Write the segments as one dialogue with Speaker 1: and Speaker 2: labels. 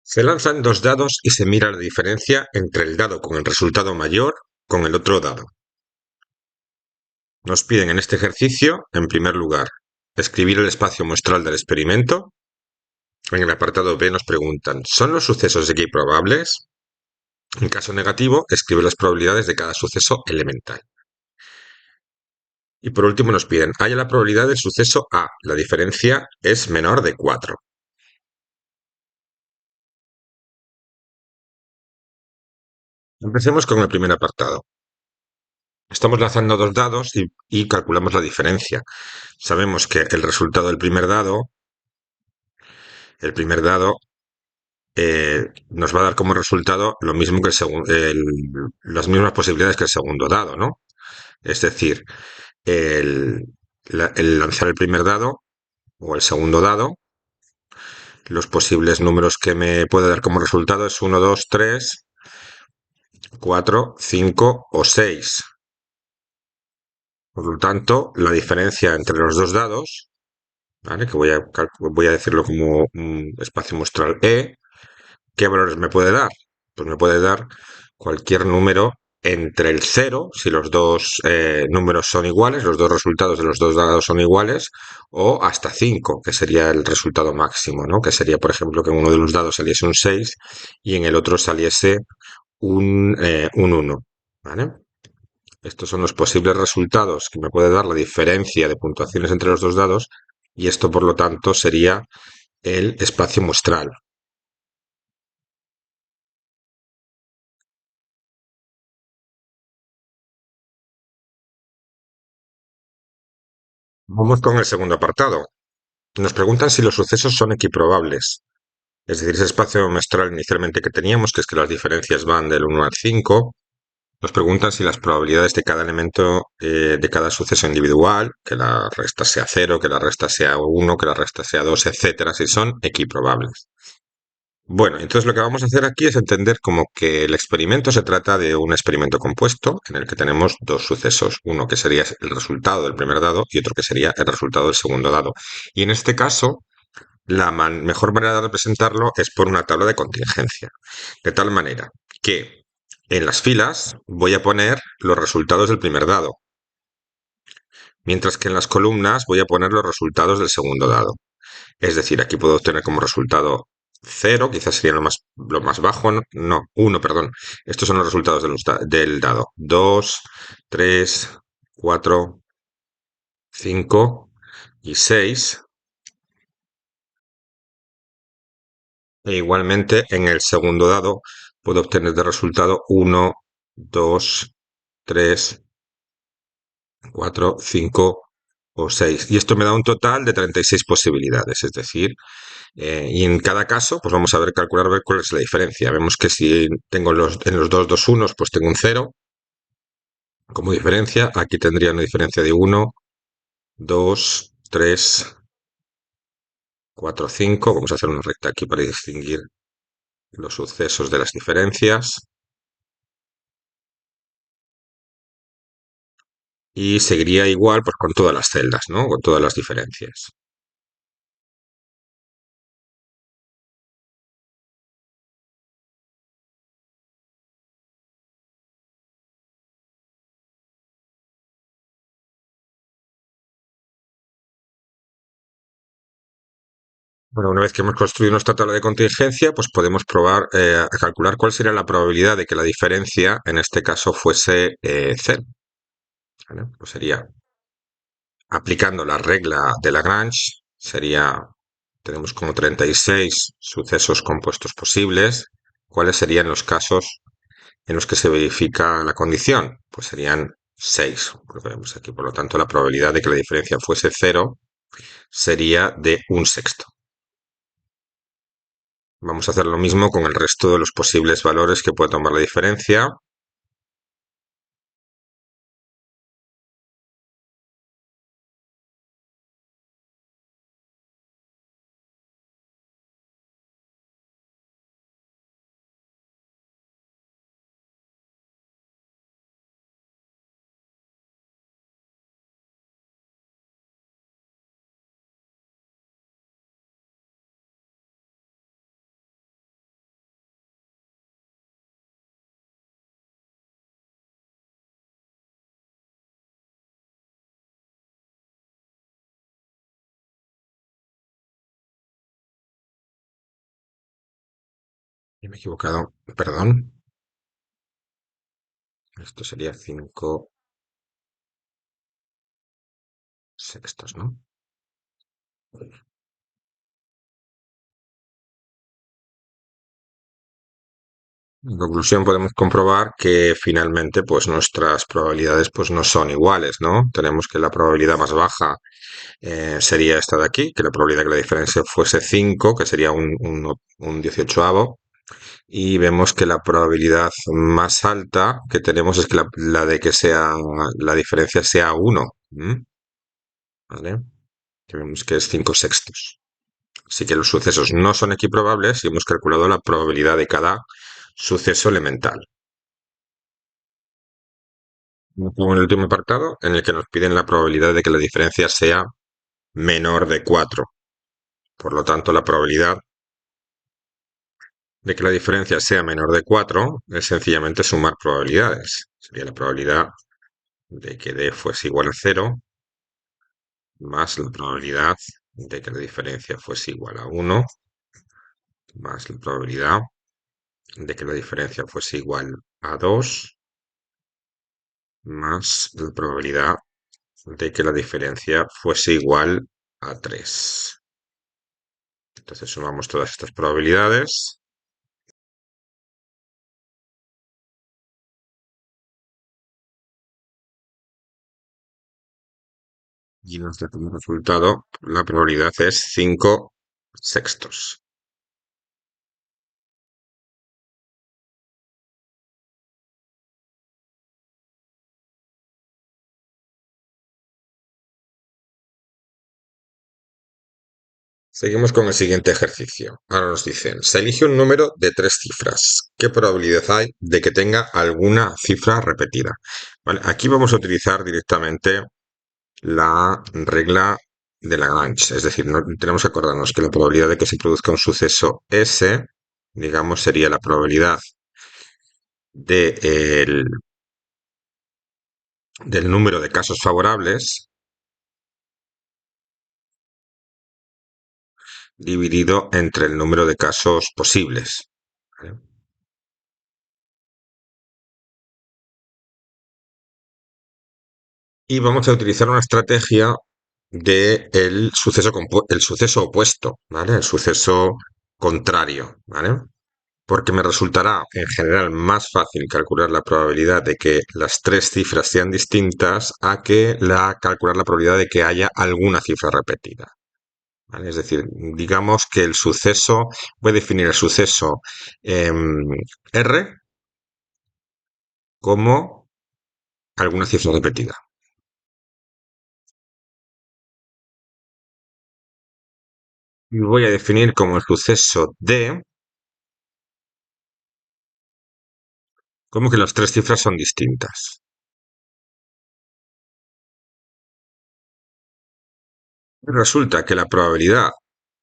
Speaker 1: Se lanzan dos dados y se mira la diferencia entre el dado con el resultado mayor con el otro dado. Nos piden en este ejercicio, en primer lugar, escribir el espacio muestral del experimento. En el apartado B nos preguntan, ¿son los sucesos equiprobables? En caso negativo, escribe las probabilidades de cada suceso elemental. Y por último nos piden, haya la probabilidad del suceso A. La diferencia es menor de 4. Empecemos con el primer apartado. Estamos lanzando dos dados y calculamos la diferencia. Sabemos que el resultado del primer dado nos va a dar como resultado lo mismo que las mismas posibilidades que el segundo dado, ¿no? Es decir, el, el lanzar el primer dado o el segundo dado, los posibles números que me puede dar como resultado es 1, 2, 3, 4, 5 o 6. Por lo tanto, la diferencia entre los dos dados, ¿vale? Que voy a decirlo como un espacio muestral E, ¿qué valores me puede dar? Pues me puede dar cualquier número entre el 0, si los dos números son iguales, los dos resultados de los dos dados son iguales, o hasta 5, que sería el resultado máximo, ¿no? Que sería, por ejemplo, que en uno de los dados saliese un 6 y en el otro saliese un 1, ¿vale? Estos son los posibles resultados que me puede dar la diferencia de puntuaciones entre los dos dados y esto, por lo tanto, sería el espacio muestral. Vamos con el segundo apartado. Nos preguntan si los sucesos son equiprobables. Es decir, ese espacio muestral inicialmente que teníamos, que es que las diferencias van del 1 al 5, nos preguntan si las probabilidades de cada elemento de cada suceso individual, que la resta sea 0, que la resta sea 1, que la resta sea 2, etcétera, si son equiprobables. Bueno, entonces lo que vamos a hacer aquí es entender como que el experimento se trata de un experimento compuesto en el que tenemos dos sucesos, uno que sería el resultado del primer dado y otro que sería el resultado del segundo dado. Y en este caso, la mejor manera de representarlo es por una tabla de contingencia, de tal manera que en las filas voy a poner los resultados del primer dado, mientras que en las columnas voy a poner los resultados del segundo dado. Es decir, aquí puedo obtener como resultado 0, quizás sería lo más bajo, no, 1, perdón. Estos son los resultados del dado. 2, 3, 4, 5 y 6. E igualmente en el segundo dado puedo obtener de resultado 1, 2, 3, 4, 5 o 6. Y esto me da un total de 36 posibilidades, es decir, y en cada caso, pues vamos a calcular a ver cuál es la diferencia. Vemos que si tengo en los dos unos, pues tengo un 0 como diferencia. Aquí tendría una diferencia de 1, 2, 3, 4, 5. Vamos a hacer una recta aquí para distinguir los sucesos de las diferencias. Y seguiría igual pues con todas las celdas, ¿no? Con todas las diferencias. Bueno, una vez que hemos construido nuestra tabla de contingencia, pues podemos probar a calcular cuál sería la probabilidad de que la diferencia, en este caso, fuese 0. ¿Vale? Pues sería aplicando la regla de Lagrange, tenemos como 36 sucesos compuestos posibles. ¿Cuáles serían los casos en los que se verifica la condición? Pues serían 6, lo que vemos aquí. Por lo tanto, la probabilidad de que la diferencia fuese 0 sería de un sexto. Vamos a hacer lo mismo con el resto de los posibles valores que puede tomar la diferencia. Me he equivocado. Perdón. Esto sería 5 sextos, ¿no? En conclusión, podemos comprobar que finalmente, pues nuestras probabilidades, pues no son iguales, ¿no? Tenemos que la probabilidad más baja sería esta de aquí, que la probabilidad de que la diferencia fuese 5, que sería un 18avo, y vemos que la probabilidad más alta que tenemos es que la de que sea la diferencia sea 1, ¿vale? Que vemos que es 5 sextos. Así que los sucesos no son equiprobables y hemos calculado la probabilidad de cada suceso elemental. Como en el último apartado, en el que nos piden la probabilidad de que la diferencia sea menor de 4. Por lo tanto, la probabilidad de que la diferencia sea menor de 4 es sencillamente sumar probabilidades. Sería la probabilidad de que D fuese igual a 0 más la probabilidad de que la diferencia fuese igual a 1 más la probabilidad de que la diferencia fuese igual a 2 más la probabilidad de que la diferencia fuese igual a 3. Entonces sumamos todas estas probabilidades y nos da como resultado la probabilidad es 5 sextos. Seguimos con el siguiente ejercicio. Ahora nos dicen, se elige un número de 3 cifras. ¿Qué probabilidad hay de que tenga alguna cifra repetida? Vale, aquí vamos a utilizar directamente la regla de Lagrange. Es decir, tenemos que acordarnos que la probabilidad de que se produzca un suceso S, digamos, sería la probabilidad de del número de casos favorables dividido entre el número de casos posibles. ¿Vale? Y vamos a utilizar una estrategia de el suceso opuesto, ¿vale? El suceso contrario, ¿vale? Porque me resultará en general más fácil calcular la probabilidad de que las 3 cifras sean distintas a que calcular la probabilidad de que haya alguna cifra repetida. ¿Vale? Es decir, digamos que voy a definir el suceso R como alguna cifra repetida. Y voy a definir como el suceso D como que las 3 cifras son distintas. Resulta que la probabilidad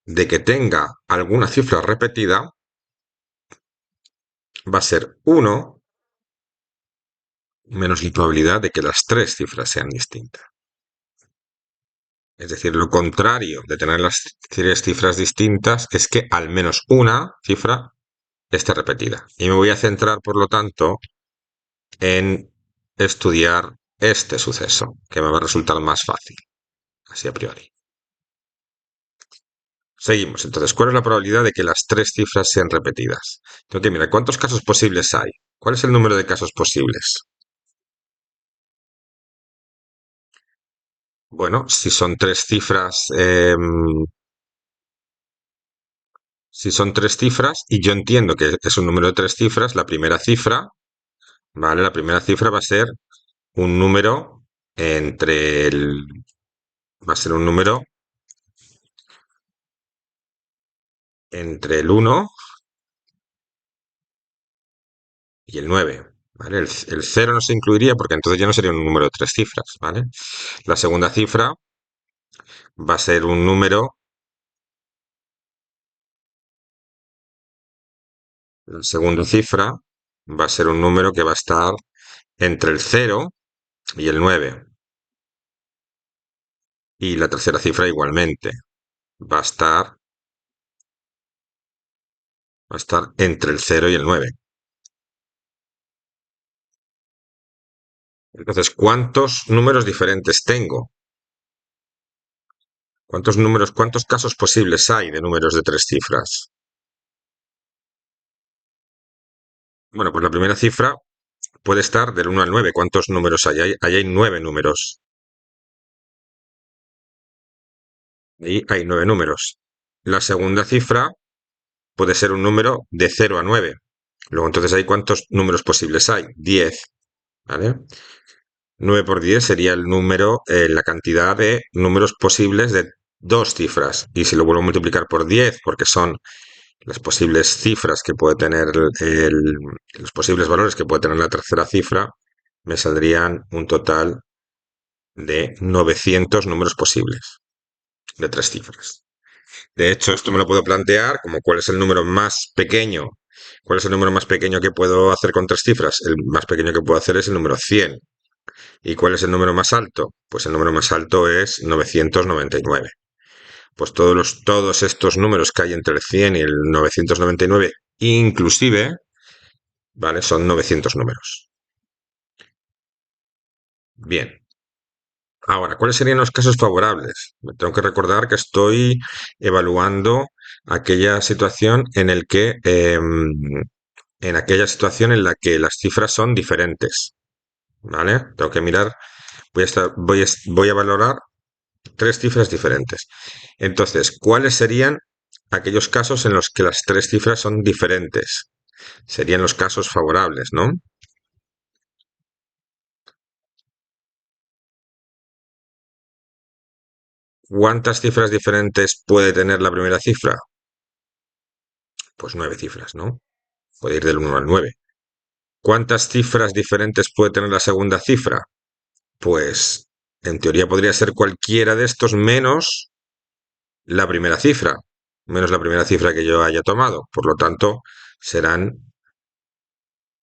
Speaker 1: de que tenga alguna cifra repetida va a ser 1 menos la probabilidad de que las 3 cifras sean distintas. Es decir, lo contrario de tener las 3 cifras distintas es que al menos una cifra esté repetida. Y me voy a centrar, por lo tanto, en estudiar este suceso, que me va a resultar más fácil, así a priori. Seguimos. Entonces, ¿cuál es la probabilidad de que las 3 cifras sean repetidas? Tengo que mirar cuántos casos posibles hay. ¿Cuál es el número de casos posibles? Bueno, si son tres cifras, y yo entiendo que es un número de 3 cifras, la primera cifra, ¿vale? La primera cifra va a ser un número entre el, va a ser un número entre el 1 y el 9. ¿Vale? El 0 no se incluiría porque entonces ya no sería un número de 3 cifras, ¿vale? La segunda cifra va a ser un número, la segunda cifra va a ser un número que va a estar entre el 0 y el 9. Y la tercera cifra igualmente va a estar Va a estar entre el 0 y el 9. Entonces, ¿cuántos números diferentes tengo? ¿Cuántos casos posibles hay de números de tres cifras? Bueno, pues la primera cifra puede estar del 1 al 9. ¿Cuántos números hay? Ahí hay 9 números. Ahí hay 9 números. La segunda cifra puede ser un número de 0 a 9. Luego, entonces, ¿hay cuántos números posibles hay? 10. ¿Vale? 9 por 10 sería el número, la cantidad de números posibles de dos cifras. Y si lo vuelvo a multiplicar por 10, porque son las posibles cifras que puede tener los posibles valores que puede tener la tercera cifra, me saldrían un total de 900 números posibles de tres cifras. De hecho, esto me lo puedo plantear como cuál es el número más pequeño. ¿Cuál es el número más pequeño que puedo hacer con tres cifras? El más pequeño que puedo hacer es el número 100. ¿Y cuál es el número más alto? Pues el número más alto es 999. Pues todos estos números que hay entre el 100 y el 999, inclusive, ¿vale? Son 900 números. Bien. Ahora, ¿cuáles serían los casos favorables? Me tengo que recordar que estoy evaluando aquella situación en aquella situación en la que las cifras son diferentes, ¿vale? Tengo que mirar, voy a valorar tres cifras diferentes. Entonces, ¿cuáles serían aquellos casos en los que las tres cifras son diferentes? Serían los casos favorables, ¿no? ¿Cuántas cifras diferentes puede tener la primera cifra? Pues 9 cifras, ¿no? Puede ir del 1 al 9. ¿Cuántas cifras diferentes puede tener la segunda cifra? Pues en teoría podría ser cualquiera de estos la primera cifra, menos la primera cifra que yo haya tomado. Por lo tanto, serán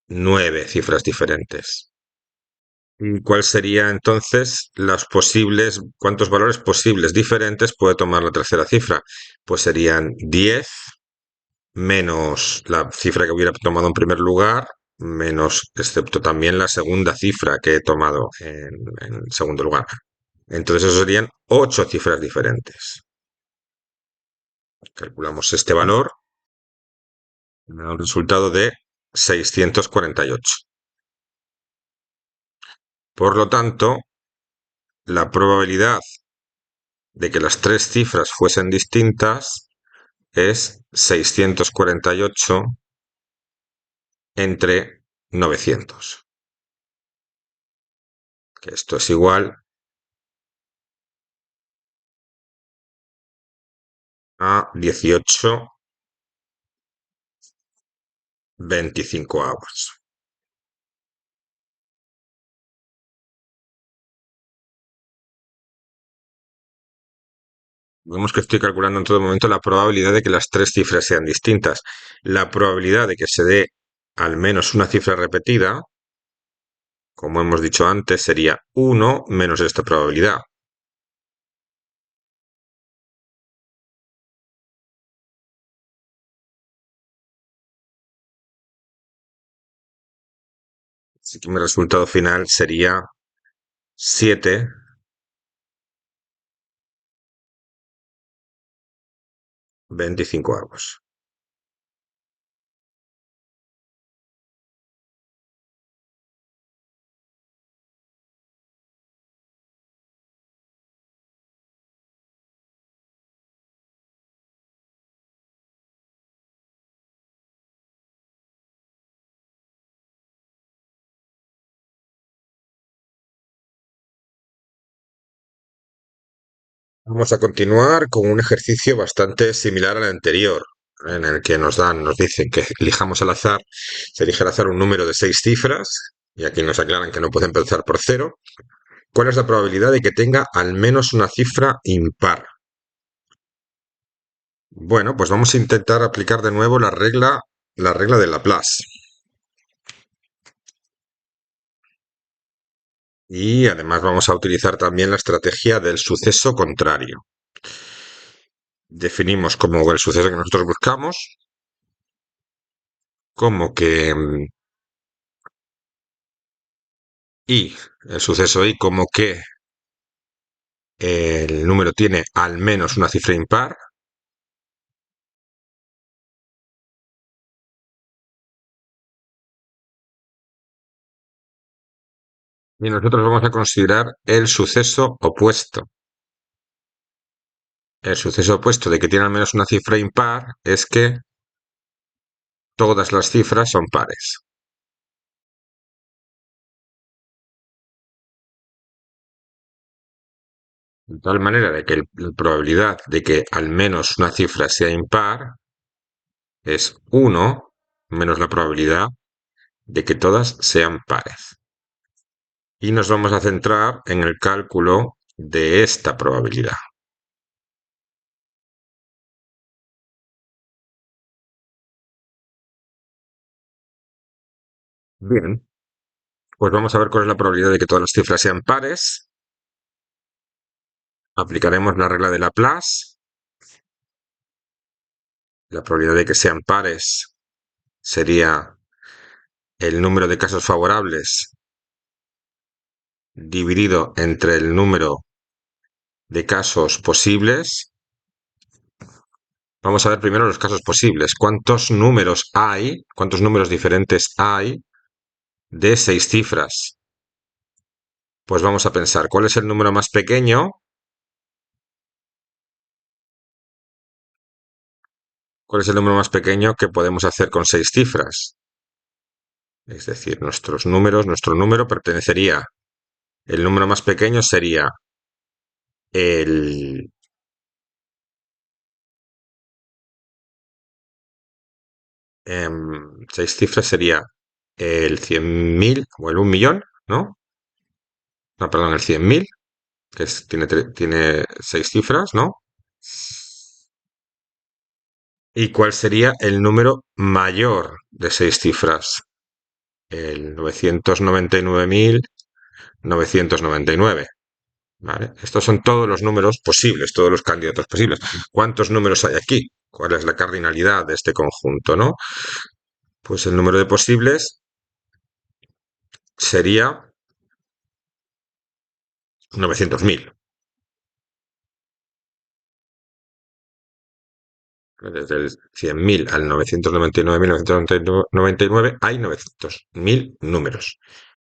Speaker 1: 9 cifras diferentes. ¿Y cuál sería entonces cuántos valores posibles diferentes puede tomar la tercera cifra? Pues serían 10 menos la cifra que hubiera tomado en primer lugar, menos, excepto también la segunda cifra que he tomado en segundo lugar. Entonces eso serían 8 cifras diferentes. Calculamos este valor, me da un resultado de 648. Por lo tanto, la probabilidad de que las tres cifras fuesen distintas es 648 entre 900. Que esto es igual a 18/25. Vemos que estoy calculando en todo momento la probabilidad de que las tres cifras sean distintas. La probabilidad de que se dé al menos una cifra repetida, como hemos dicho antes, sería 1 menos esta probabilidad. Así que mi resultado final sería 7/25. Vamos a continuar con un ejercicio bastante similar al anterior, en el que nos dicen que elijamos al azar, se elige al azar un número de 6 cifras, y aquí nos aclaran que no puede empezar por cero. ¿Cuál es la probabilidad de que tenga al menos una cifra impar? Bueno, pues vamos a intentar aplicar de nuevo la regla de Laplace. Y además vamos a utilizar también la estrategia del suceso contrario. Definimos como el suceso que nosotros buscamos como que y, el suceso y, como que el número tiene al menos una cifra impar. Y nosotros vamos a considerar el suceso opuesto. El suceso opuesto de que tiene al menos una cifra impar es que todas las cifras son pares. De tal manera de que la probabilidad de que al menos una cifra sea impar es 1 menos la probabilidad de que todas sean pares. Y nos vamos a centrar en el cálculo de esta probabilidad. Bien, pues vamos a ver cuál es la probabilidad de que todas las cifras sean pares. Aplicaremos la regla de Laplace. La probabilidad de que sean pares sería el número de casos favorables dividido entre el número de casos posibles. Vamos a ver primero los casos posibles. ¿Cuántos números hay? ¿Cuántos números diferentes hay de 6 cifras? Pues vamos a pensar, ¿cuál es el número más pequeño? ¿Cuál es el número más pequeño que podemos hacer con 6 cifras? Es decir, nuestro número pertenecería, el número más pequeño sería el 6 cifras sería el 100.000 o el 1.000.000, ¿no? No, perdón, el 100.000, que tiene 6 cifras, ¿no? ¿Y cuál sería el número mayor de 6 cifras? El 999.999. ¿Vale? Estos son todos los números posibles, todos los candidatos posibles. ¿Cuántos números hay aquí? ¿Cuál es la cardinalidad de este conjunto, no? Pues el número de posibles sería 900.000. Desde el 100.000 al 999.999 hay 900.000 números.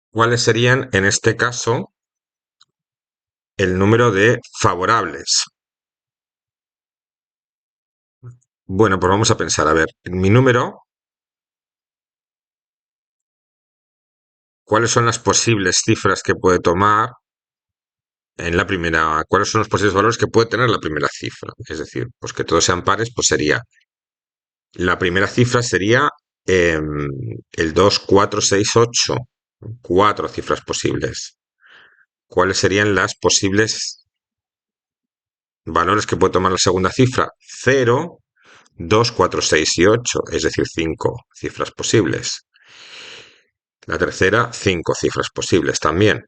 Speaker 1: ¿Cuáles serían, en este caso, el número de favorables? Bueno, pues vamos a pensar, a ver, en mi número, ¿cuáles son las posibles cifras que puede tomar en la primera? ¿Cuáles son los posibles valores que puede tener la primera cifra? Es decir, pues que todos sean pares, pues sería, la primera cifra sería el 2, 4, 6, 8. Cuatro cifras posibles. ¿Cuáles serían las posibles valores que puede tomar la segunda cifra? 0, 2, 4, 6 y 8, es decir, 5 cifras posibles. La tercera, 5 cifras posibles también.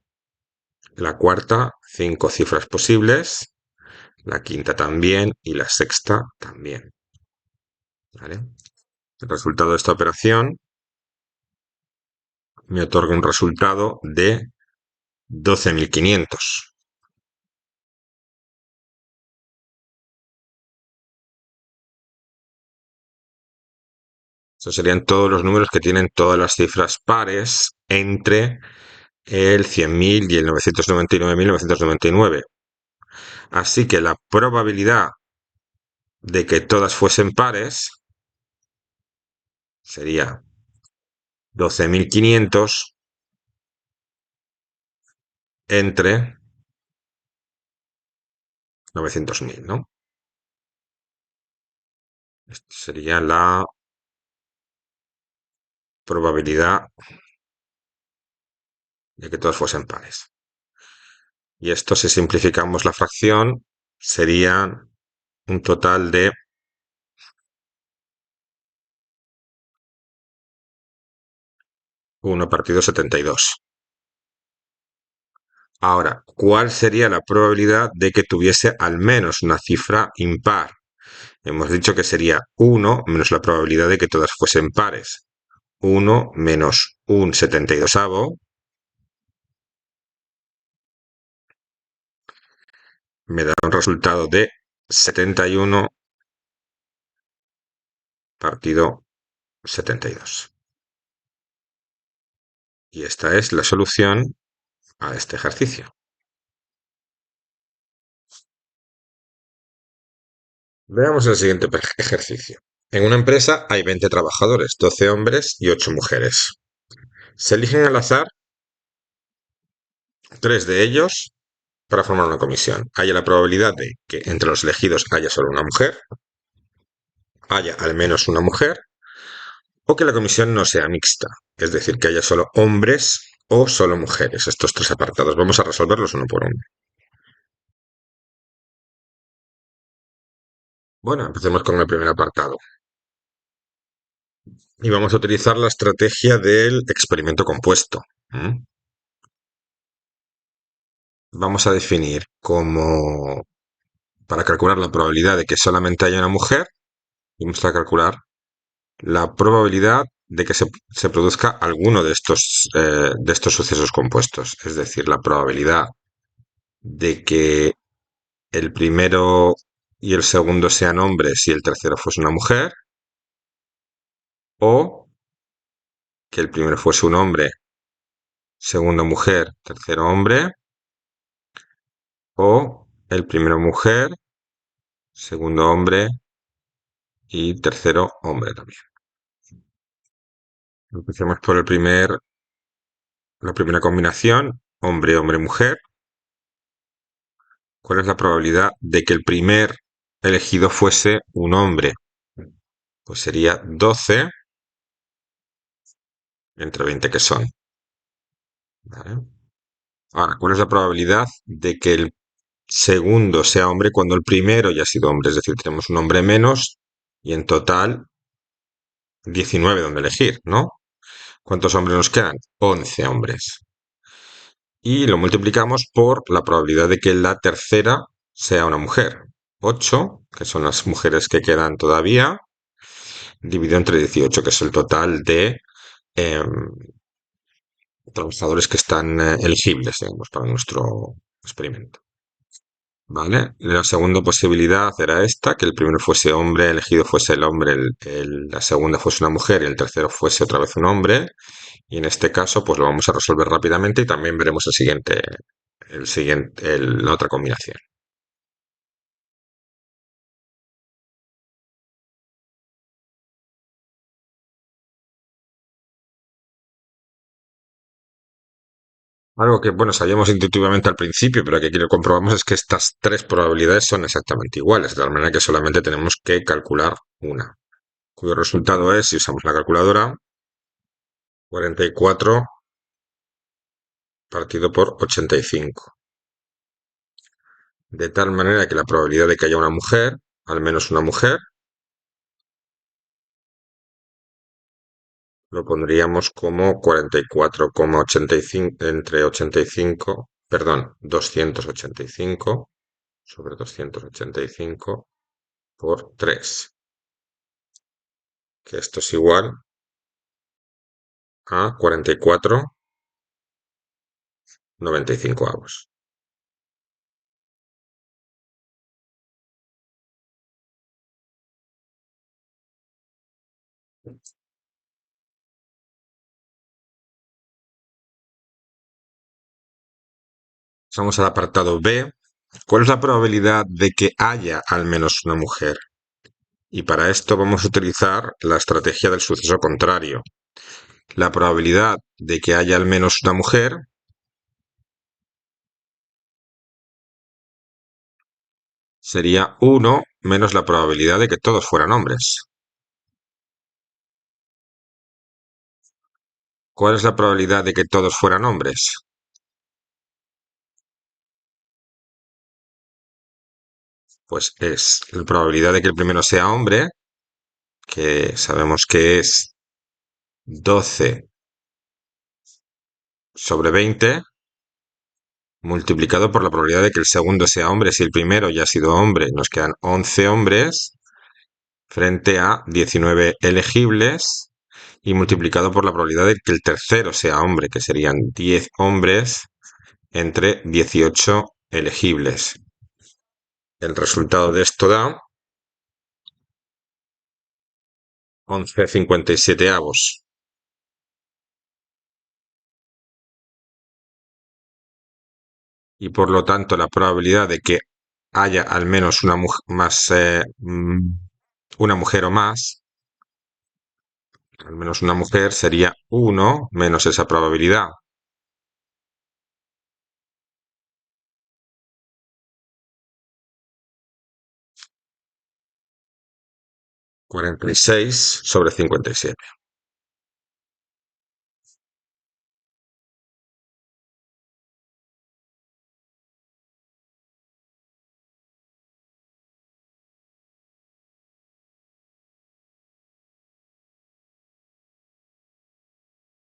Speaker 1: La cuarta, 5 cifras posibles. La quinta también y la sexta también. ¿Vale? El resultado de esta operación me otorga un resultado de 12.500. Estos serían todos los números que tienen todas las cifras pares entre el 100.000 y el 999.999. Así que la probabilidad de que todas fuesen pares sería 12.500 entre 900.000, ¿no? Esta sería la probabilidad de que todos fuesen pares. Y esto, si simplificamos la fracción, sería un total de 1/72. Ahora, ¿cuál sería la probabilidad de que tuviese al menos una cifra impar? Hemos dicho que sería 1 menos la probabilidad de que todas fuesen pares. 1 menos un 72avo me da un resultado de 71 partido 72. Y esta es la solución a este ejercicio. Veamos el siguiente ejercicio. En una empresa hay 20 trabajadores, 12 hombres y 8 mujeres. Se eligen al azar 3 de ellos para formar una comisión. Hay la probabilidad de que entre los elegidos haya solo una mujer, haya al menos una mujer, o que la comisión no sea mixta, es decir, que haya solo hombres o solo mujeres. Estos tres apartados. Vamos a resolverlos uno por uno. Bueno, empecemos con el primer apartado. Y vamos a utilizar la estrategia del experimento compuesto. Vamos a definir como, para calcular la probabilidad de que solamente haya una mujer, vamos a calcular la probabilidad de que se produzca alguno de estos sucesos compuestos. Es decir, la probabilidad de que el primero y el segundo sean hombres y el tercero fuese una mujer, o que el primero fuese un hombre, segundo mujer, tercero hombre, o el primero mujer, segundo hombre y tercero hombre también. Empecemos por la primera combinación, hombre, hombre, mujer. ¿Cuál es la probabilidad de que el primer elegido fuese un hombre? Pues sería 12 entre 20 que son. ¿Vale? Ahora, ¿cuál es la probabilidad de que el segundo sea hombre cuando el primero ya ha sido hombre? Es decir, tenemos un hombre menos y en total 19 donde elegir, ¿no? ¿Cuántos hombres nos quedan? 11 hombres. Y lo multiplicamos por la probabilidad de que la tercera sea una mujer. 8, que son las mujeres que quedan todavía, dividido entre 18, que es el total de em, trabajadores que están elegibles, digamos, para nuestro experimento. ¿Vale? La segunda posibilidad era esta, que el primero fuese hombre, elegido fuese el hombre, la segunda fuese una mujer y el tercero fuese otra vez un hombre. Y en este caso, pues lo vamos a resolver rápidamente y también veremos la otra combinación. Algo que, bueno, sabíamos intuitivamente al principio, pero que aquí lo comprobamos es que estas tres probabilidades son exactamente iguales, de tal manera que solamente tenemos que calcular una, cuyo resultado es, si usamos la calculadora, 44 partido por 85. De tal manera que la probabilidad de que haya una mujer, al menos una mujer, lo pondríamos como 44,85 entre 85, perdón, 285 sobre 285 por 3, que esto es igual a 44,95 avos. Vamos al apartado B. ¿Cuál es la probabilidad de que haya al menos una mujer? Y para esto vamos a utilizar la estrategia del suceso contrario. La probabilidad de que haya al menos una mujer sería 1 menos la probabilidad de que todos fueran hombres. ¿Cuál es la probabilidad de que todos fueran hombres? Pues es la probabilidad de que el primero sea hombre, que sabemos que es 12 sobre 20, multiplicado por la probabilidad de que el segundo sea hombre. Si el primero ya ha sido hombre, nos quedan 11 hombres frente a 19 elegibles. y multiplicado por la probabilidad de que el tercero sea hombre, que serían 10 hombres entre 18 elegibles. El resultado de esto da 11,57. Y por lo tanto la probabilidad de que haya al menos una mujer o más, al menos una mujer, sería 1 menos esa probabilidad. 46/57.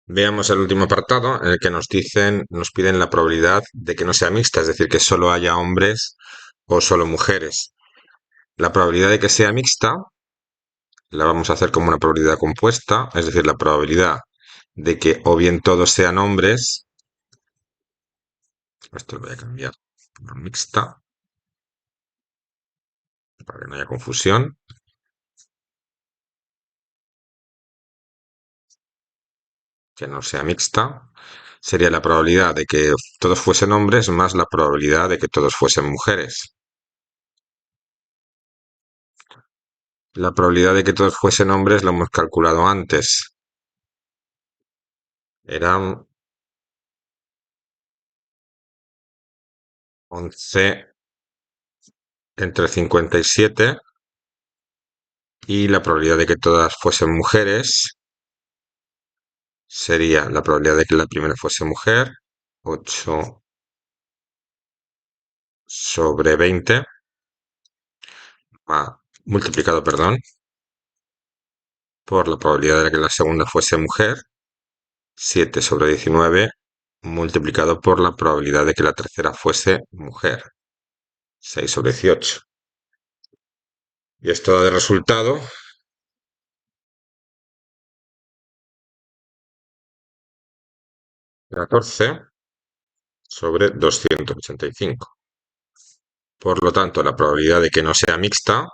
Speaker 1: Veamos el último apartado en el que nos piden la probabilidad de que no sea mixta, es decir, que solo haya hombres o solo mujeres. La probabilidad de que sea mixta la vamos a hacer como una probabilidad compuesta, es decir, la probabilidad de que o bien todos sean hombres, esto lo voy a cambiar por mixta, para que no haya confusión, que no sea mixta, sería la probabilidad de que todos fuesen hombres más la probabilidad de que todos fuesen mujeres. La probabilidad de que todos fuesen hombres lo hemos calculado antes. Eran 11 entre 57 y la probabilidad de que todas fuesen mujeres sería la probabilidad de que la primera fuese mujer, 8/20, multiplicado, perdón, por la probabilidad de que la segunda fuese mujer, 7/19, multiplicado por la probabilidad de que la tercera fuese mujer, 6/18. Y esto da de resultado 14/285. Por lo tanto, la probabilidad de que no sea mixta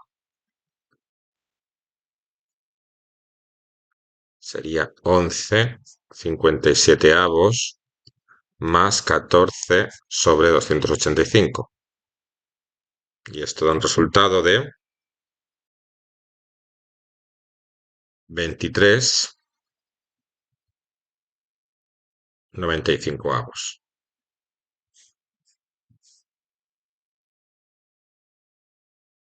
Speaker 1: sería 11,57 más 14/285. Y esto da un resultado de 23,95.